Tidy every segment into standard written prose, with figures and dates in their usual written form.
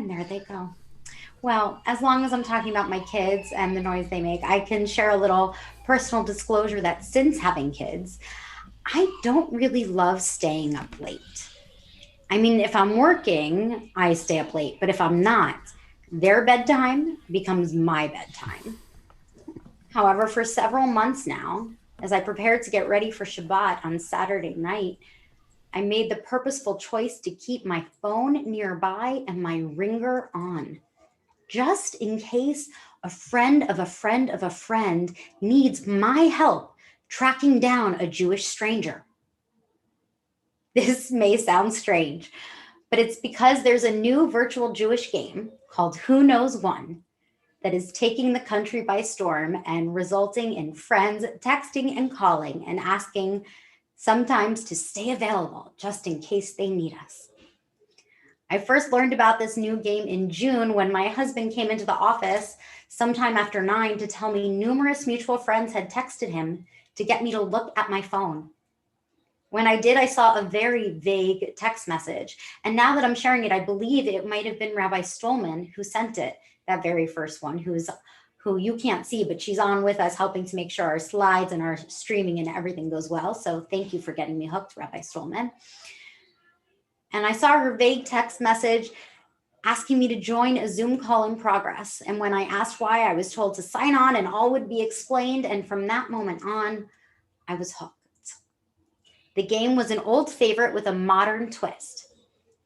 And there they go. Well, as long as I'm talking about my kids and the noise they make, I can share a little personal disclosure that since having kids, I don't really love staying up late. I mean, if I'm working, I stay up late, but if I'm not, their bedtime becomes my bedtime. However, for several months now, as I prepared to get ready for Shabbat on Saturday night, I made the purposeful choice to keep my phone nearby and my ringer on, just in case a friend of a friend of a friend needs my help tracking down a Jewish stranger. This may sound strange, but it's because there's a new virtual Jewish game called Who Knows One that is taking the country by storm and resulting in friends texting and calling and asking sometimes to stay available just in case they need us. I first learned about this new game in June when my husband came into the office sometime after 9 to tell me numerous mutual friends had texted him to get me to look at my phone. When I did, I saw a very vague text message. And now that I'm sharing it, I believe it might have been Rabbi Stolman who sent it, that very first one, who you can't see, but she's on with us helping to make sure our slides and our streaming and everything goes well. So thank you for getting me hooked, Rabbi Stolman. And I saw her vague text message asking me to join a Zoom call in progress. And when I asked why, I was told to sign on and all would be explained. And from that moment on, I was hooked. The game was an old favorite with a modern twist.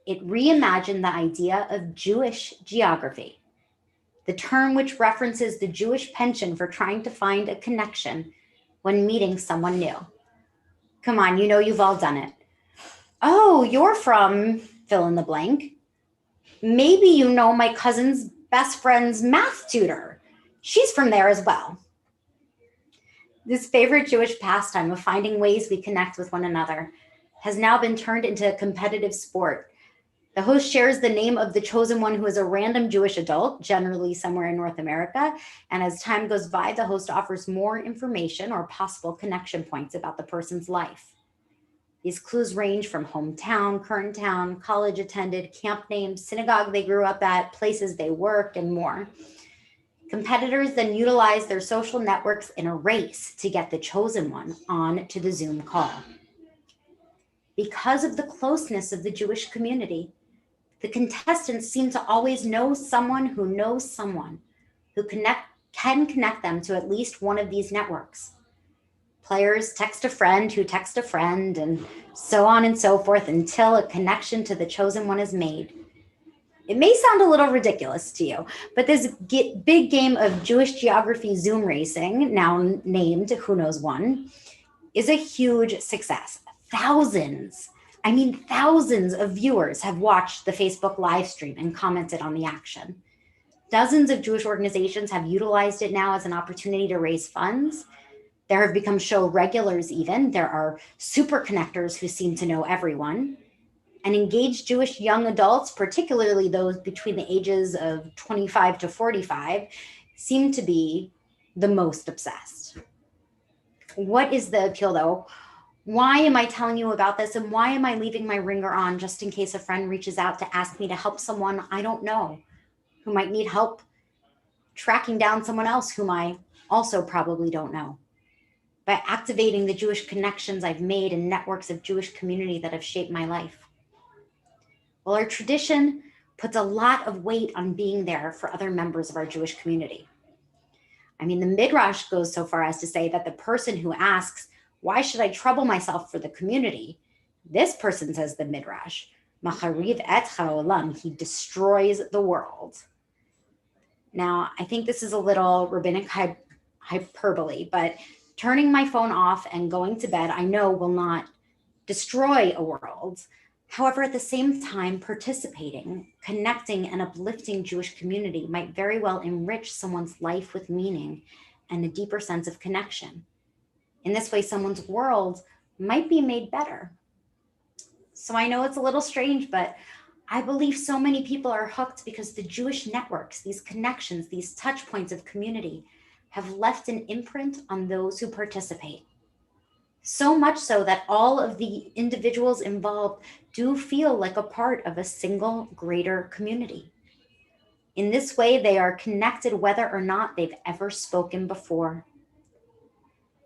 It reimagined the idea of Jewish geography, the term which references the Jewish penchant for trying to find a connection when meeting someone new. Come on, you know you've all done it. Oh, you're from fill in the blank. Maybe you know my cousin's best friend's math tutor. She's from there as well. This favorite Jewish pastime of finding ways we connect with one another has now been turned into a competitive sport. The host shares the name of the chosen one who is a random Jewish adult, generally somewhere in North America. And as time goes by, the host offers more information or possible connection points about the person's life. These clues range from hometown, current town, college attended, camp names, synagogue they grew up at, places they worked, and more. Competitors then utilize their social networks in a race to get the chosen one on to the Zoom call. Because of the closeness of the Jewish community, the contestants seem to always know someone who knows someone who can connect them to at least one of these networks. Players text a friend who texts a friend, and so on and so forth until a connection to the chosen one is made. It may sound a little ridiculous to you, but this big game of Jewish geography Zoom racing, now named Who Knows One, is a huge success. Thousands of viewers have watched the Facebook live stream and commented on the action. Dozens of Jewish organizations have utilized it now as an opportunity to raise funds. There have become show regulars even. There are super connectors who seem to know everyone. And engaged Jewish young adults, particularly those between the ages of 25 to 45, seem to be the most obsessed. What is the appeal though? Why am I telling you about this? And why am I leaving my ringer on just in case a friend reaches out to ask me to help someone I don't know, who might need help tracking down someone else whom I also probably don't know? By activating the Jewish connections I've made in networks of Jewish community that have shaped my life. Well, our tradition puts a lot of weight on being there for other members of our Jewish community. I mean, the Midrash goes so far as to say that the person who asks, why should I trouble myself for the community? This person says the Midrash, Machariv et ha'olam, he destroys the world. Now, I think this is a little rabbinic hyperbole, but turning my phone off and going to bed, I know will not destroy a world. However, at the same time, participating, connecting, and uplifting Jewish community might very well enrich someone's life with meaning and a deeper sense of connection. In this way, someone's world might be made better. So I know it's a little strange, but I believe so many people are hooked because the Jewish networks, these connections, these touch points of community have left an imprint on those who participate. So much so that all of the individuals involved do feel like a part of a single greater community. In this way, they are connected whether or not they've ever spoken before.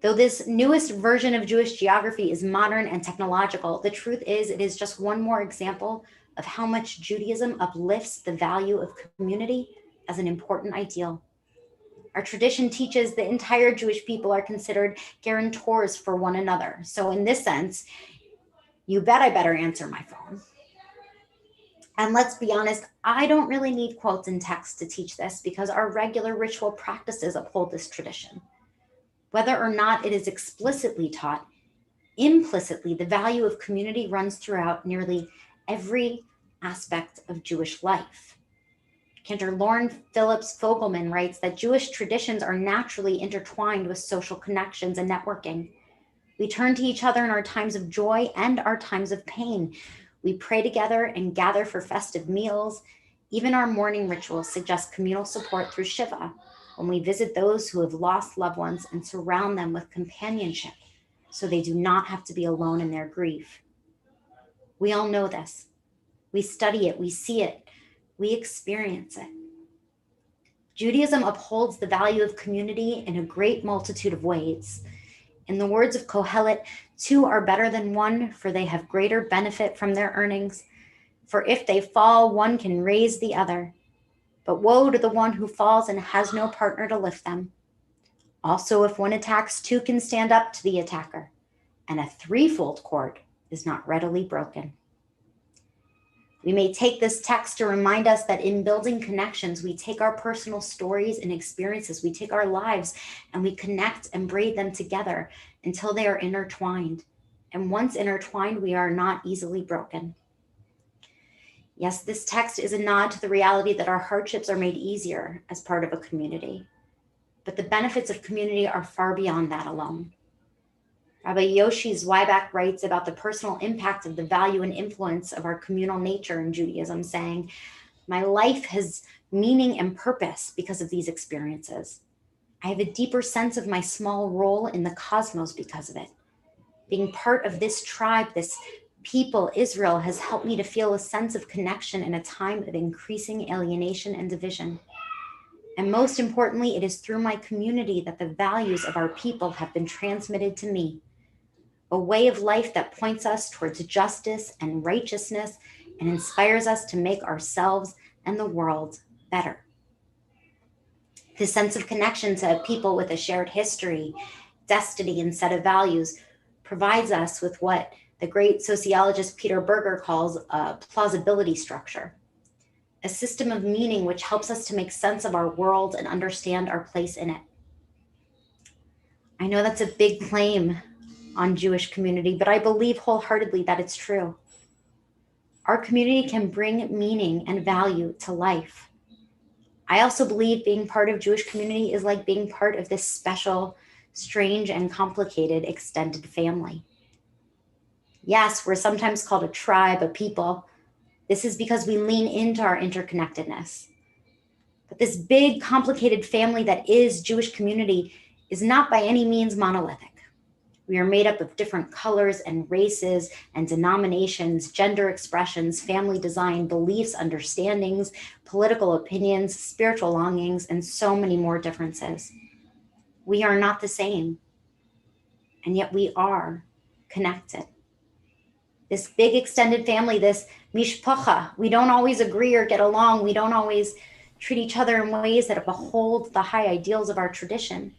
Though this newest version of Jewish geography is modern and technological, the truth is it is just one more example of how much Judaism uplifts the value of community as an important ideal. Our tradition teaches the entire Jewish people are considered guarantors for one another. So in this sense, you bet I better answer my phone. And let's be honest, I don't really need quotes and text to teach this because our regular ritual practices uphold this tradition. Whether or not it is explicitly taught, implicitly, the value of community runs throughout nearly every aspect of Jewish life. Cantor Lauren Phillips Fogelman writes that Jewish traditions are naturally intertwined with social connections and networking. We turn to each other in our times of joy and our times of pain. We pray together and gather for festive meals. Even our morning rituals suggest communal support through Shiva, when we visit those who have lost loved ones and surround them with companionship so they do not have to be alone in their grief. We all know this. We study it, we see it, we experience it. Judaism upholds the value of community in a great multitude of ways. In the words of Kohelet, two are better than one, for they have greater benefit from their earnings. For if they fall, one can raise the other. But woe to the one who falls and has no partner to lift them. Also, if one attacks, two can stand up to the attacker, and a threefold cord is not readily broken. We may take this text to remind us that in building connections, we take our personal stories and experiences, we take our lives, and we connect and braid them together until they are intertwined. And once intertwined, we are not easily broken. Yes, this text is a nod to the reality that our hardships are made easier as part of a community. But the benefits of community are far beyond that alone. Rabbi Yoshi Zweiback writes about the personal impact of the value and influence of our communal nature in Judaism, saying, "My life has meaning and purpose because of these experiences. I have a deeper sense of my small role in the cosmos because of it. Being part of this tribe, this people, Israel, has helped me to feel a sense of connection in a time of increasing alienation and division. And most importantly, it is through my community that the values of our people have been transmitted to me. A way of life that points us towards justice and righteousness and inspires us to make ourselves and the world better." This sense of connection to people with a shared history, destiny, and set of values provides us with what the great sociologist Peter Berger calls a plausibility structure, a system of meaning which helps us to make sense of our world and understand our place in it. I know that's a big claim on Jewish community, but I believe wholeheartedly that it's true. Our community can bring meaning and value to life. I also believe being part of Jewish community is like being part of this special, strange, and complicated extended family. Yes, we're sometimes called a tribe, a people. This is because we lean into our interconnectedness. But this big, complicated family that is Jewish community is not by any means monolithic. We are made up of different colors and races and denominations, gender expressions, family design, beliefs, understandings, political opinions, spiritual longings, and so many more differences. We are not the same, and yet we are connected. This big extended family, this mishpacha, we don't always agree or get along. We don't always treat each other in ways that uphold the high ideals of our tradition.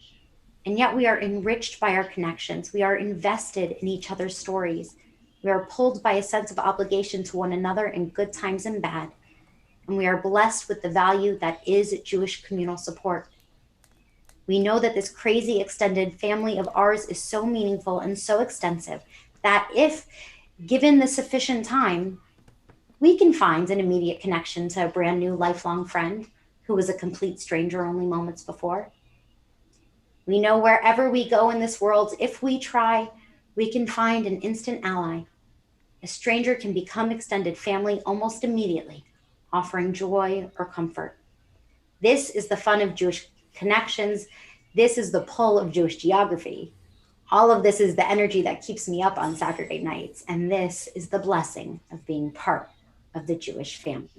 And yet we are enriched by our connections. We are invested in each other's stories. We are pulled by a sense of obligation to one another in good times and bad. And we are blessed with the value that is Jewish communal support. We know that this crazy extended family of ours is so meaningful and so extensive that if given the sufficient time, we can find an immediate connection to a brand new lifelong friend who was a complete stranger only moments before. We know wherever we go in this world, if we try, we can find an instant ally. A stranger can become extended family almost immediately, offering joy or comfort. This is the fun of Jewish connections. This is the pull of Jewish geography. All of this is the energy that keeps me up on Saturday nights. And this is the blessing of being part of the Jewish family.